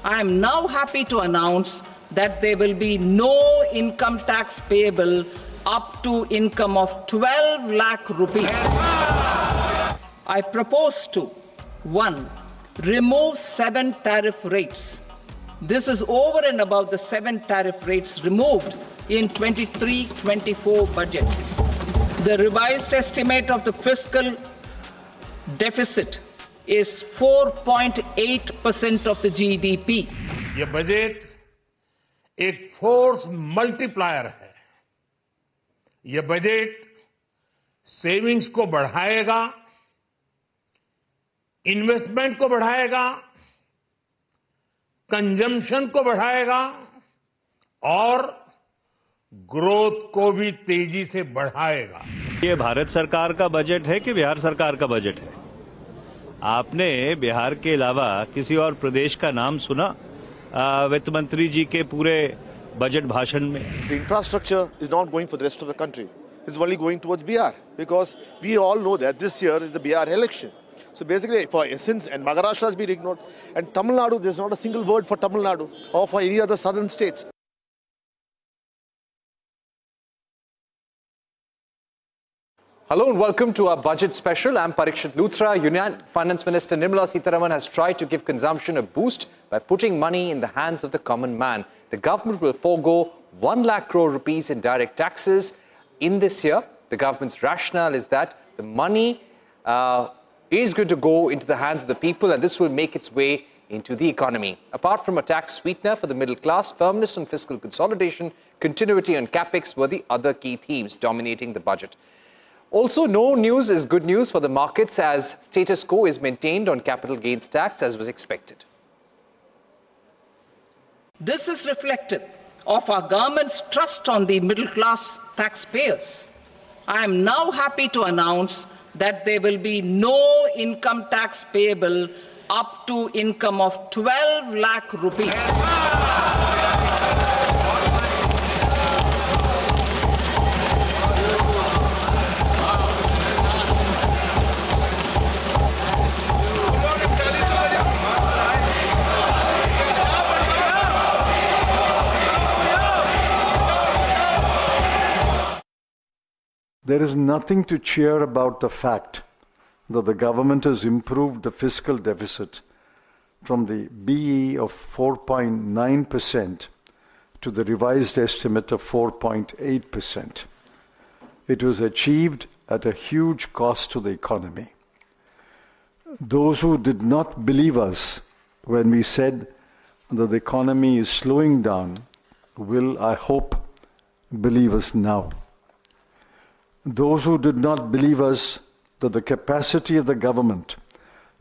I am now happy to announce that there will be no income tax payable up to income of 12 lakh rupees. I propose to 1. Remove 7 tariff rates. This is over and above the 7 tariff rates removed in 23-24 budget. The revised estimate of the fiscal deficit is 4.8% of the GDP. ये budget एक force multiplier है। ये budget savings को बढ़ाएगा, investment को बढ़ाएगा, consumption को बढ़ाएगा और ग्रोथ को भी तेजी से बढ़ाएगा। ये भारत सरकार का बजट है कि बिहार सरकार का बजट है? आपने बिहार के अलावा किसी और प्रदेश का नाम सुना वित्त मंत्री जी के पूरे बजट भाषण में? The infrastructure is not going for the rest of the country. It's only going towards Bihar because we all know that this year is the Bihar election. So basically, for since and Maharashtra has been ignored, and Tamil Nadu, there's not a single word for Tamil Nadu or for any other southern states. Hello and welcome to our budget special. I'm Parikshit Luthra. Union Finance Minister Nirmala Sitharaman has tried to give consumption a boost by putting money in the hands of the common man. The government will forego 1 lakh crore rupees in direct taxes in this year. The government's rationale is that the money is going to go into the hands of the people and this will make its way into the economy. Apart from a tax sweetener for the middle class, firmness on fiscal consolidation, continuity on capex were the other key themes dominating the budget. Also, no news is good news for the markets as status quo is maintained on capital gains tax as was expected. This is reflective of our government's trust on the middle class taxpayers. I am now happy to announce that there will be no income tax payable up to income of 12 lakh rupees. There is nothing to cheer about the fact that the government has improved the fiscal deficit from the BE of 4.9% to the revised estimate of 4.8%. It was achieved at a huge cost to the economy. Those who did not believe us when we said that the economy is slowing down will, I hope, believe us now. Those who did not believe us that the capacity of the government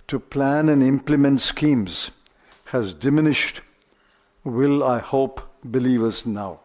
to plan and implement schemes has diminished will, I hope, believe us now.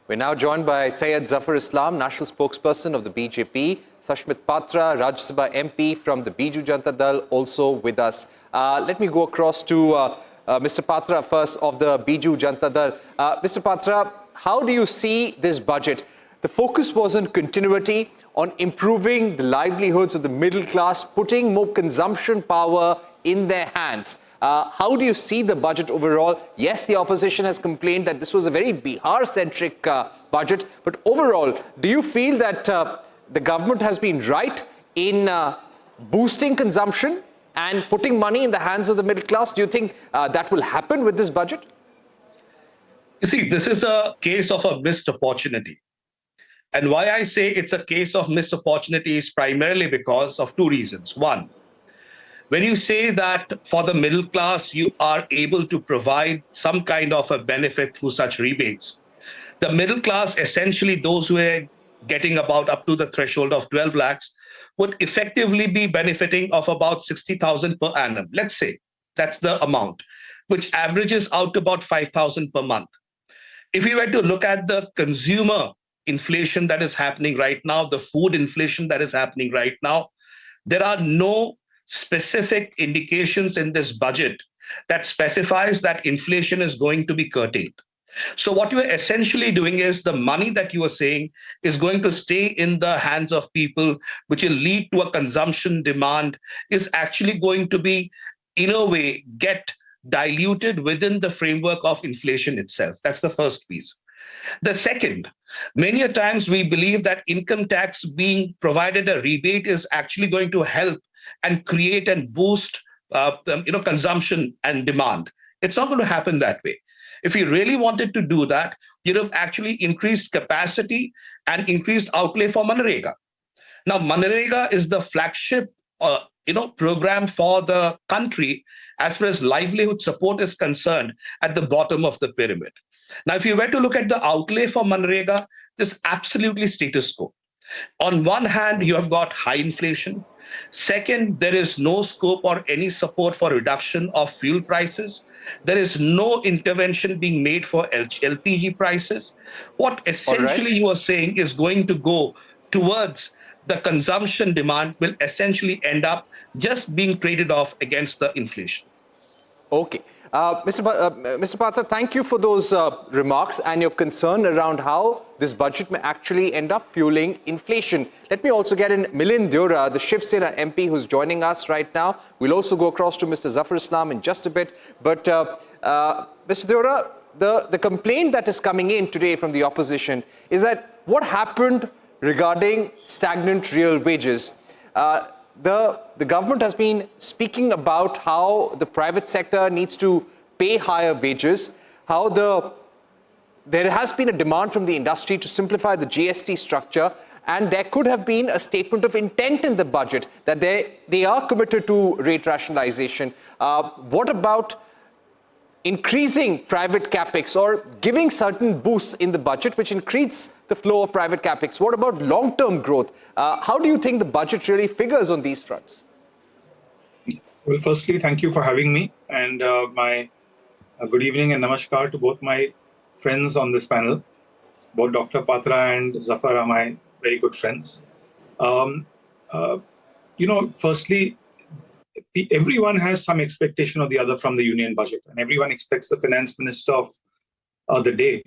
We're now joined by Syed Zafar Islam, national spokesperson of the BJP, Sashmit Patra, Rajya Sabha MP from the Biju Janata Dal, also with us. Let me go across to Mr. Patra first of the Biju Janata Dal. Mr. Patra, how do you see this budget? The focus was on continuity, on improving the livelihoods of the middle class, putting more consumption power in their hands. How do you see the budget overall? Yes, the opposition has complained that this was a very Bihar-centric budget, but overall, do you feel that the government has been right in boosting consumption and putting money in the hands of the middle class? Do you think that will happen with this budget? You see, this is a case of a missed opportunity. And why I say it's a case of missed opportunity is primarily because of two reasons. One, when you say that for the middle class, you are able to provide some kind of a benefit through such rebates, the middle class, essentially those who are getting about up to the threshold of 12 lakhs, would effectively be benefiting of about 60,000 per annum. Let's say that's the amount, which averages out to about 5,000 per month. If we were to look at the consumer inflation that is happening right now, the food inflation that is happening right now, there are no specific indications in this budget that specifies that inflation is going to be curtailed. So what you are essentially doing is the money that you are saying is going to stay in the hands of people, which will lead to a consumption demand, is actually going to be, in a way, get diluted within the framework of inflation itself. That's the first piece. The second, many a times we believe that income tax being provided a rebate is actually going to help and create and boost consumption and demand. It's not going to happen that way. If you really wanted to do that, you'd have actually increased capacity and increased outlay for Manrega. Now, Manrega is the flagship program for the country as far as livelihood support is concerned at the bottom of the pyramid. Now, if you were to look at the outlay for Manrega, this is absolutely status quo. On one hand, you have got high inflation. Second, there is no scope or any support for reduction of fuel prices. There is no intervention being made for LPG prices. What essentially you are saying is going to go towards the consumption demand will essentially end up just being traded off against the inflation. Okay. Mr. Patra, thank you for those remarks and your concern around how this budget may actually end up fueling inflation. Let me also get in Milind Deora, the Shiv Sena MP who's joining us right now. We'll also go across to Mr. Zafar Islam in just a bit. But Mr. Deora, the complaint that is coming in today from the opposition is that what happened regarding stagnant real wages? The government has been speaking about how the private sector needs to pay higher wages, how there has been a demand from the industry to simplify the GST structure, and there could have been a statement of intent in the budget that they are committed to rate rationalization. What about increasing private capex or giving certain boosts in the budget which increase the flow of private capex? What about long-term growth? How do you think the budget really figures on these fronts? Well, firstly, thank you for having me, and my good evening and namaskar to both my friends on this panel. Both Dr. Patra and Zafar are my very good friends. Firstly, everyone has some expectation of the other from the union budget, and everyone expects the finance minister of the day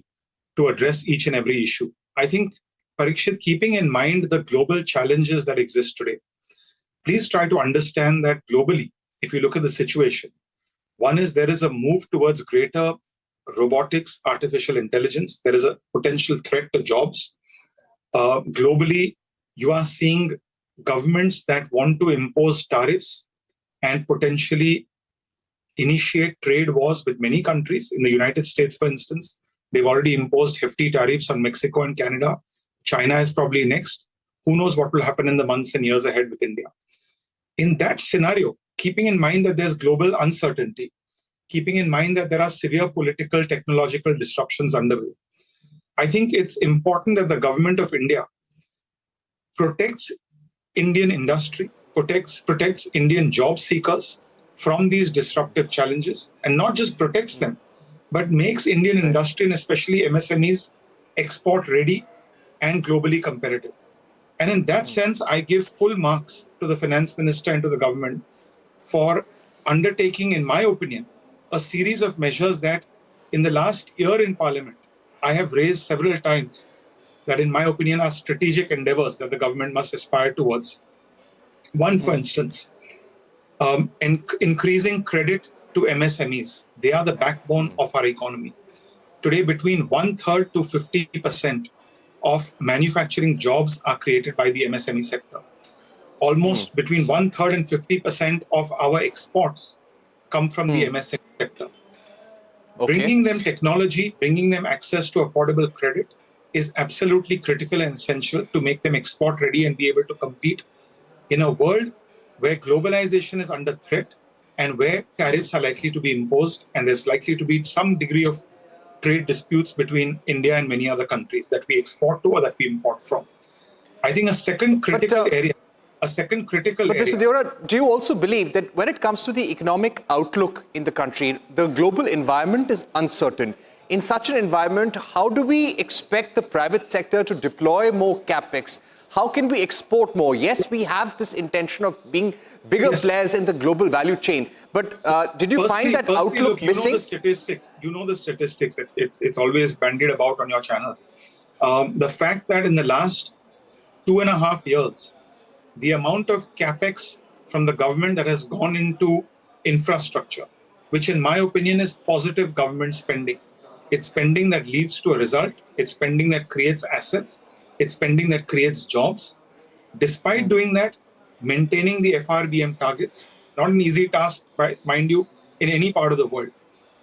to address each and every issue. I think, Parikshit, keeping in mind the global challenges that exist today, please try to understand that globally, if you look at the situation, one is there is a move towards greater robotics, artificial intelligence. There is a potential threat to jobs. Globally, you are seeing governments that want to impose tariffs and potentially initiate trade wars with many countries. In the United States, for instance, they've already imposed hefty tariffs on Mexico and Canada. China is probably next. Who knows what will happen in the months and years ahead with India. In that scenario, keeping in mind that there's global uncertainty, keeping in mind that there are severe political, technological disruptions underway, I think it's important that the government of India protects Indian industry, protects Indian job seekers from these disruptive challenges, and not just protects them, but makes Indian industry and especially MSMEs export ready and globally competitive. And in that sense, I give full marks to the finance minister and to the government for undertaking, in my opinion, a series of measures that in the last year in Parliament, I have raised several times that in my opinion are strategic endeavors that the government must aspire towards. One, for instance, increasing credit to MSMEs. They are the backbone of our economy. Today, between 1/3 to 50% of manufacturing jobs are created by the MSME sector. Almost between 1/3 and 50% of our exports come from the MSME sector. Okay. Bringing them technology, bringing them access to affordable credit is absolutely critical and essential to make them export ready and be able to compete in a world where globalization is under threat and where tariffs are likely to be imposed, and there's likely to be some degree of trade disputes between India and many other countries that we export to or that we import from. I think a second critical area. Mr. Deora, do you also believe that when it comes to the economic outlook in the country, the global environment is uncertain? In such an environment, how do we expect the private sector to deploy more capex? How can we export more? Yes, we have this intention of being bigger players in the global value chain. But did you find that outlook missing? You know the statistics. It's always bandied about on your channel. The fact that in the last 2.5 years, the amount of capex from the government that has gone into infrastructure, which in my opinion is positive government spending. It's spending that leads to a result. It's spending that creates assets. It's spending that creates jobs. Despite doing that, maintaining the FRBM targets, not an easy task, mind you, in any part of the world.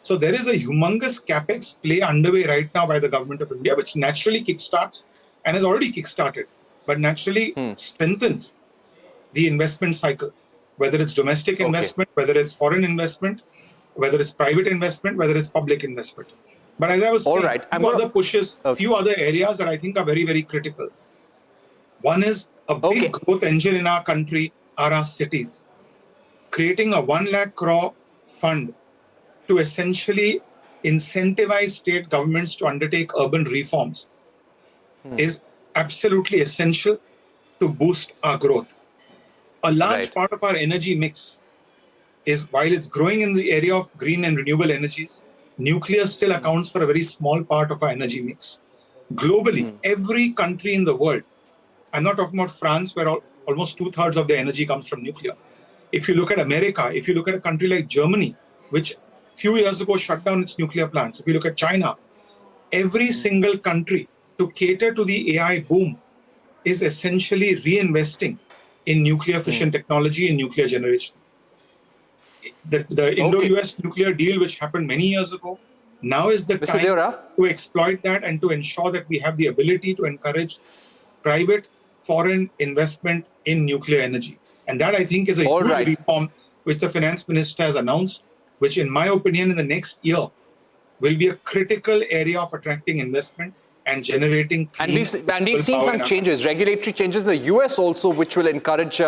So there is a humongous capex play underway right now by the government of India, which naturally kickstarts and has already kickstarted, but naturally strengthens the investment cycle, whether it's domestic investment, whether it's foreign investment, whether it's private investment, whether it's public investment. But as I was saying, few other areas that I think are very, very critical. One is a big growth engine in our country are our cities. Creating a 1 lakh crore fund to essentially incentivize state governments to undertake urban reforms is absolutely essential to boost our growth. A large part of our energy mix is, while it's growing in the area of green and renewable energies, nuclear still accounts for a very small part of our energy mix. Globally, every country in the world, I'm not talking about France, where almost 2/3 of the energy comes from nuclear. If you look at America, if you look at a country like Germany, which a few years ago shut down its nuclear plants, if you look at China, every single country, to cater to the AI boom, is essentially reinvesting in nuclear fission technology and nuclear generation. The Indo-US nuclear deal, which happened many years ago, now is the time to exploit that and to ensure that we have the ability to encourage private foreign investment in nuclear energy. And that, I think, is a huge reform which the finance minister has announced, which in my opinion in the next year will be a critical area of attracting investment and generating clean. And we've seen some changes, regulatory changes in the US also, which will encourage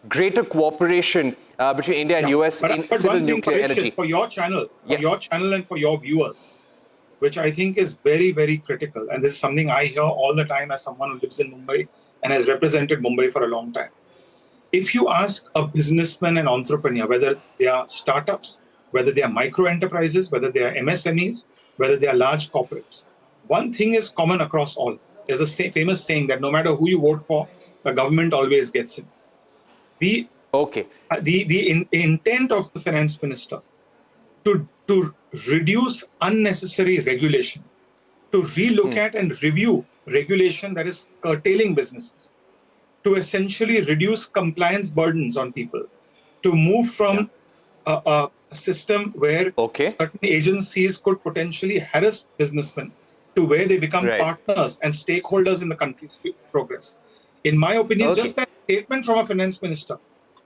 greater cooperation between India and US in civil nuclear energy. For your channel, and for your viewers, which I think is very, very critical. And this is something I hear all the time as someone who lives in Mumbai and has represented Mumbai for a long time. If you ask a businessman and entrepreneur, whether they are startups, whether they are micro enterprises, whether they are MSMEs, whether they are large corporates, one thing is common across all. There's a famous saying that no matter who you vote for, the government always gets in. The intent of the finance minister to reduce unnecessary regulation, to relook at and review regulation that is curtailing businesses, to essentially reduce compliance burdens on people, to move from a system where certain agencies could potentially harass businessmen to where they become partners and stakeholders in the country's progress. In my opinion, just that statement from a finance minister,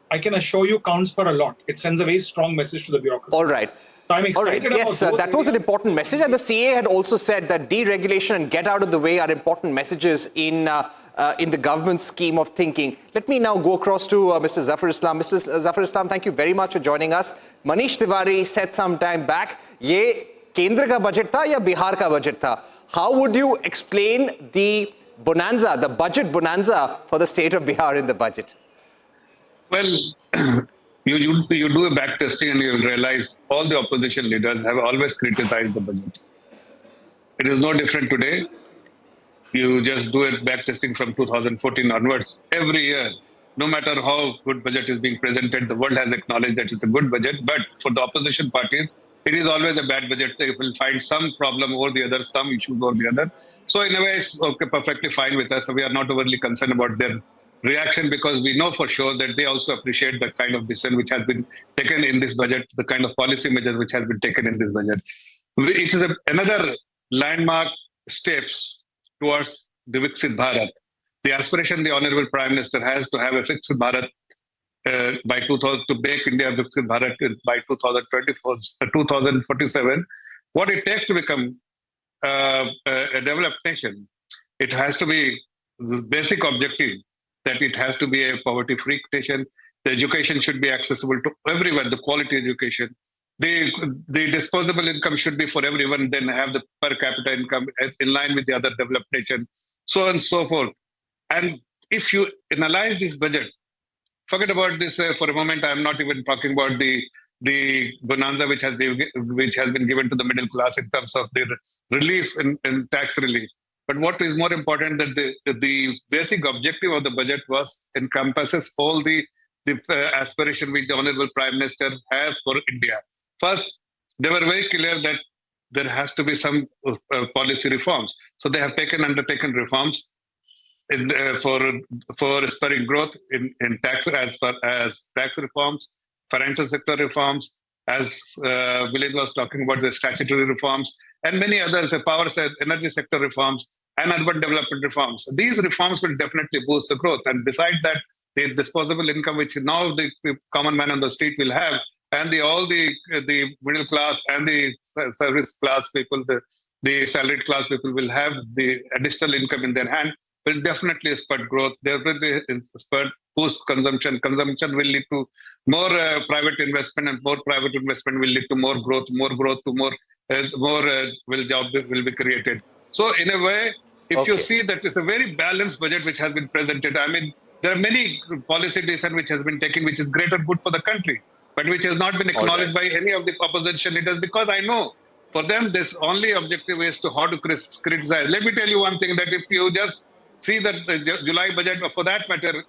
I can assure you, counts for a lot. It sends a very strong message to the bureaucracy. All right. So I'm excited about yes, that was an important message. And the CA had also said that deregulation and get out of the way are important messages in the government's scheme of thinking. Let me now go across to Mr. Zafar Islam. Mr. Zafar Islam, thank you very much for joining us. Manish Tiwari said some time back, ye Kendra ka budget tha ya Bihar ka budget tha? How would you explain the bonanza, the budget bonanza for the state of Bihar in the budget? Well, you do a back testing and you'll realize all the opposition leaders have always criticized the budget. It is no different today. You just do a back testing from 2014 onwards. Every year, no matter how good budget is being presented, the world has acknowledged that it's a good budget. But for the opposition parties, it is always a bad budget. They will find some problem over the other, some issues over the other. So in a way, it's perfectly fine with us. So we are not overly concerned about their reaction, because we know for sure that they also appreciate the kind of decision which has been taken in this budget, the kind of policy measures which has been taken in this budget. It is another landmark steps towards the Viksit Bharat. The aspiration the Honorable Prime Minister has to have a Viksit Bharat by 2000, to make India Viksit Bharat by 2047. What it takes to become a developed nation, it has to be the basic objective that it has to be a poverty-free nation. The education should be accessible to everyone, the quality education. The disposable income should be for everyone, then have the per capita income in line with the other developed nation, so on and so forth. And if you analyze this budget, forget about this for a moment. I'm not even talking about the bonanza which has been given to the middle class in terms of their relief and tax relief. But what is more important, that the basic objective of the budget encompasses all the aspiration which the Honorable Prime Minister has for India. First, they were very clear that there has to be some policy reforms. So they have undertaken reforms for spurring growth in tax, as far as tax reforms, financial sector reforms, as Milind was talking about, the statutory reforms, and many others, the power sector, energy sector reforms, and urban development reforms. These reforms will definitely boost the growth. And besides that, the disposable income, which now the common man on the street will have, and all the middle class and the service class people, the salaried class people will have the additional income in their hand, will definitely spur growth. There will be spur boost consumption. Consumption will lead to more private investment, and more private investment will lead to more growth. More growth to more jobs will be created. So in a way, if you see that it's a very balanced budget which has been presented. I mean, there are many policy decisions which has been taken, which is great and good for the country, but which has not been acknowledged by any of the opposition leaders, because I know for them this only objective is to how to criticize. Let me tell you one thing, that if you just see the July budget, or for that matter,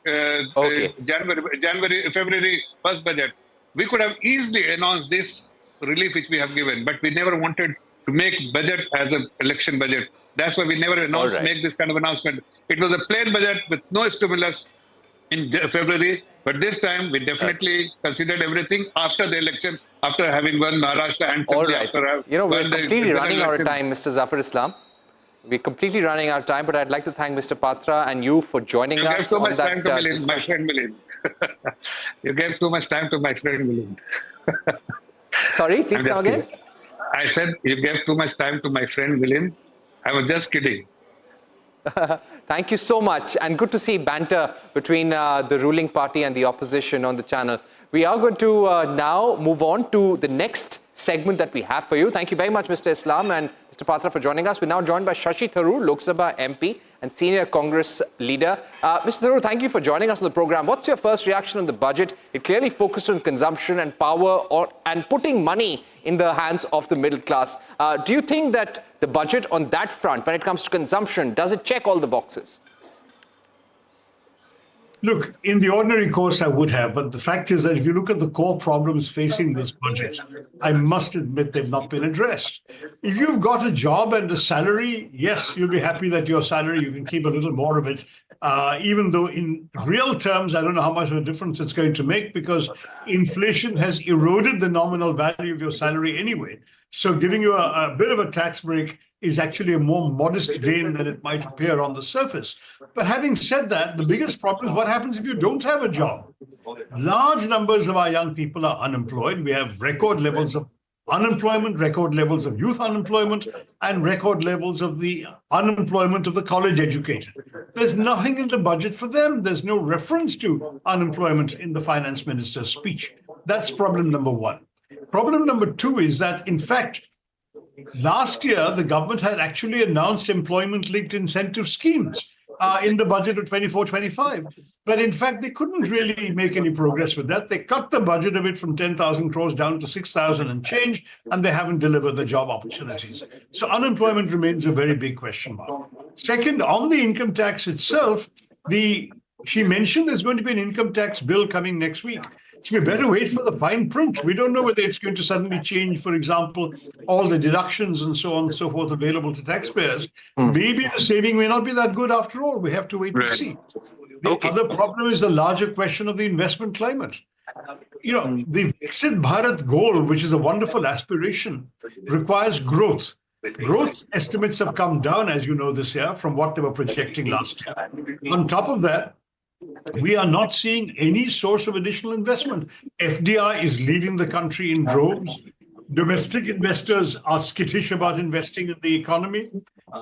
February 1st budget, we could have easily announced this relief which we have given, but we never wanted to make budget as an election budget. That's why we never announced, make this kind of announcement. It was a plain budget with no stimulus in February, but this time we definitely considered everything after the election, after having won Maharashtra and after we're completely running out of time, Mr. Zafar Islam. We're completely running out of time, but I'd like to thank Mr. Patra and you for joining us. You gave so much time to Milind, my friend Milind. You gave too much time to my friend Milind. Sorry, please come again. I said you gave too much time to my friend Milind. I was just kidding. Thank you so much, and good to see banter between the ruling party and the opposition on the channel. We are going to now move on to the next segment that we have for you. Thank you very much, Mr. Islam and Mr. Patra, for joining us. We're now joined by Shashi Tharoor, Lok Sabha MP and senior Congress leader. Mr. Tharoor, thank you for joining us on the program. What's your first reaction on the budget? It clearly focused on consumption and power and putting money in the hands of the middle class. Do you think that the budget on that front, when it comes to consumption, does it check all the boxes? Look, in the ordinary course, I would have. But the fact is that if you look at the core problems facing this budget, I must admit they've not been addressed. If you've got a job and a salary, yes, you'll be happy that your salary, you can keep a little more of it, even though in real terms, I don't know how much of a difference it's going to make, because inflation has eroded the nominal value of your salary anyway. So giving you a bit of a tax break is actually a more modest gain than it might appear on the surface. But having said that, the biggest problem is what happens if you don't have a job. Large numbers of our young people are unemployed. We have record levels of unemployment, record levels of youth unemployment, and record levels of the unemployment of the college educated. There's nothing in the budget for them. There's no reference to unemployment in the finance minister's speech. That's problem number one. Problem number two is that, in fact, last year, the government had actually announced employment-linked incentive schemes in the budget of 24-25. But in fact, they couldn't really make any progress with that. They cut the budget of it from 10,000 crores down to 6,000 and change, and they haven't delivered the job opportunities. So unemployment remains a very big question mark. Second, on the income tax itself, she mentioned there's going to be an income tax bill coming next week. So we better wait for the fine print. We don't know whether it's going to suddenly change, for example, all the deductions and so on and so forth available to taxpayers. Maybe the saving may not be that good after all. We have to wait to see. The other problem is the larger question of the investment climate. You know, the Viksit Bharat goal, which is a wonderful aspiration, requires growth. Growth estimates have come down, as you know, this year from what they were projecting last year. On top of that, we are not seeing any source of additional investment. FDI is leaving the country in droves. Domestic investors are skittish about investing in the economy.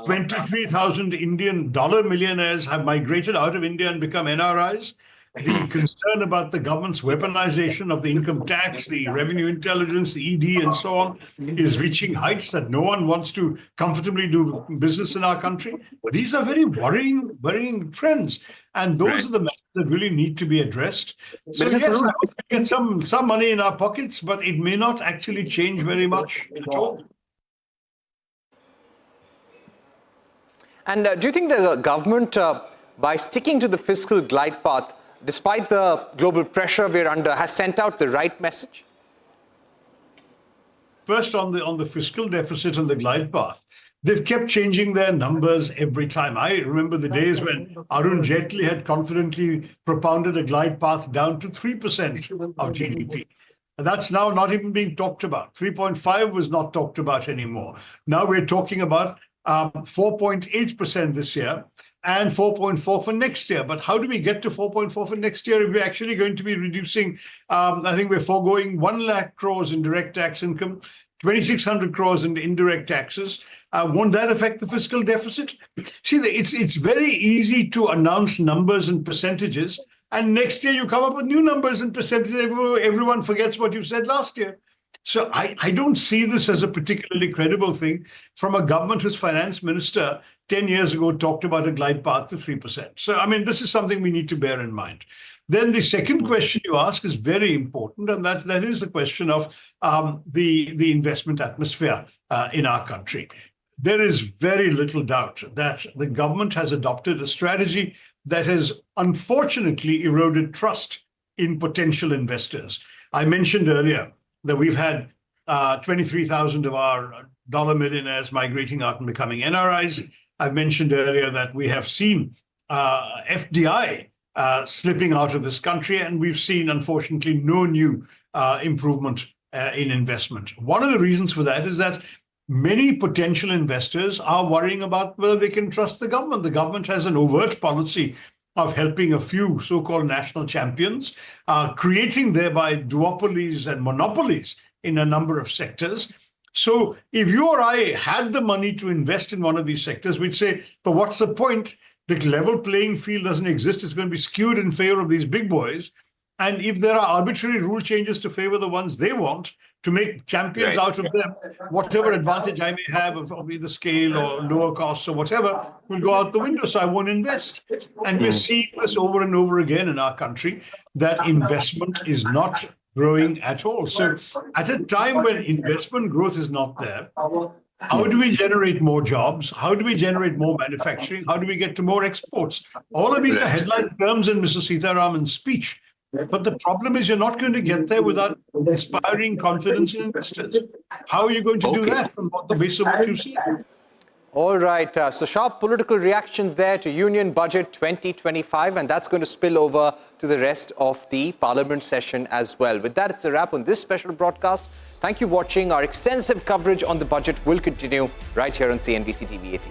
23,000 Indian dollar millionaires have migrated out of India and become NRIs. The concern about the government's weaponization of the income tax, the revenue intelligence, the ED, and so on, is reaching heights that no one wants to comfortably do business in our country. These are very worrying trends. And those are the matters that really need to be addressed. So yes, we get some money in our pockets, but it may not actually change very much at all. And do you think the government, by sticking to the fiscal glide path, despite the global pressure we're under, has sent out the right message? First, on the fiscal deficit and the glide path, they've kept changing their numbers every time. I remember the days when Arun Jaitley had confidently propounded a glide path down to 3% of GDP. And that's now not even being talked about. 3.5 was not talked about anymore. Now we're talking about 4.8% this year and 4.4 for next year. But how do we get to 4.4 for next year if we're actually going to be reducing, I think we're foregoing 1 lakh crores in direct tax income, 2,600 crores in indirect taxes. Won't that affect the fiscal deficit? See, it's very easy to announce numbers and percentages, and next year you come up with new numbers and percentages. Everyone forgets what you said last year. So I don't see this as a particularly credible thing from a government whose finance minister 10 years ago talked about a glide path to 3%. So, I mean, this is something we need to bear in mind. Then the second question you ask is very important, and that is the question of the investment atmosphere in our country. There is very little doubt that the government has adopted a strategy that has unfortunately eroded trust in potential investors. I mentioned earlier that we've had 23,000 of our dollar millionaires migrating out and becoming NRIs. I've mentioned earlier that we have seen FDI slipping out of this country, and we've seen, unfortunately, no new improvement in investment. One of the reasons for that is that many potential investors are worrying about whether they can trust the government. The government has an overt policy of helping a few so-called national champions, creating thereby duopolies and monopolies in a number of sectors. So if you or I had the money to invest in one of these sectors, we'd say, but what's the point? The level playing field doesn't exist. It's going to be skewed in favor of these big boys. And if there are arbitrary rule changes to favor the ones they want, to make champions out of them, whatever advantage I may have of either scale or lower costs or whatever will go out the window, so I won't invest. And we're seeing this over and over again in our country, that investment is not growing at all. So at a time when investment growth is not there, how do we generate more jobs? How do we generate more manufacturing? How do we get to more exports? All of these are headline terms in Mr. Sitharaman's speech. But the problem is you're not going to get there without inspiring confidence in investors. How are you going to do that from the base of what you see? All right, so sharp political reactions there to Union Budget 2025, and that's going to spill over to the rest of the Parliament session as well. With that, it's a wrap on this special broadcast. Thank you for watching. Our extensive coverage on the budget will continue right here on CNBC TV18.